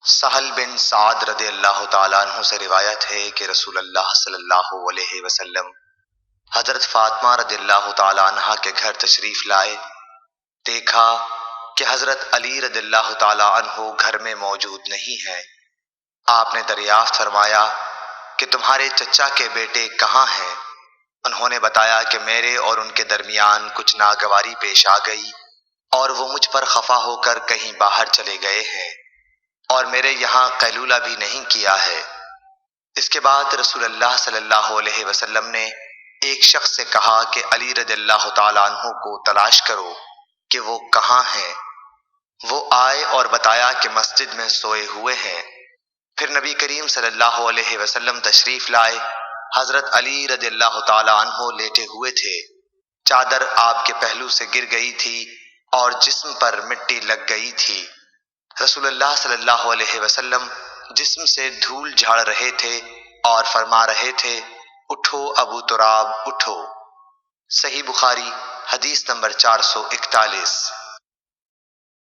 سہل بن سعد رضی اللہ تعالیٰ عنہ سے روایت ہے کہ رسول اللہ صلی اللہ علیہ وسلم حضرت فاطمہ رضی اللہ تعالیٰ عنہ کے گھر تشریف لائے۔ دیکھا کہ حضرت علی رضی اللہ تعالیٰ عنہ گھر میں موجود نہیں ہیں۔ آپ نے دریافت فرمایا کہ تمہارے چچا کے بیٹے کہاں ہیں؟ انہوں نے بتایا کہ میرے اور ان کے درمیان کچھ ناگواری پیش آ گئی اور وہ مجھ پر خفا ہو کر کہیں باہر چلے گئے ہیں اور میرے یہاں قیلولہ بھی نہیں کیا ہے۔ اس کے بعد رسول اللہ صلی اللہ علیہ وسلم نے ایک شخص سے کہا کہ علی رضی اللہ تعالیٰ عنہ کو تلاش کرو کہ وہ کہاں ہیں۔ وہ آئے اور بتایا کہ مسجد میں سوئے ہوئے ہیں۔ پھر نبی کریم صلی اللہ علیہ وسلم تشریف لائے۔ حضرت علی رضی اللہ تعالیٰ عنہ لیٹے ہوئے تھے۔ چادر آپ کے پہلو سے گر گئی تھی اور جسم پر مٹی لگ گئی تھی۔ رسول اللہ صلی اللہ علیہ وسلم جسم سے دھول جھاڑ رہے تھے اور فرما رہے تھے، اٹھو ابو تراب اٹھو۔ صحیح بخاری حدیث نمبر 441۔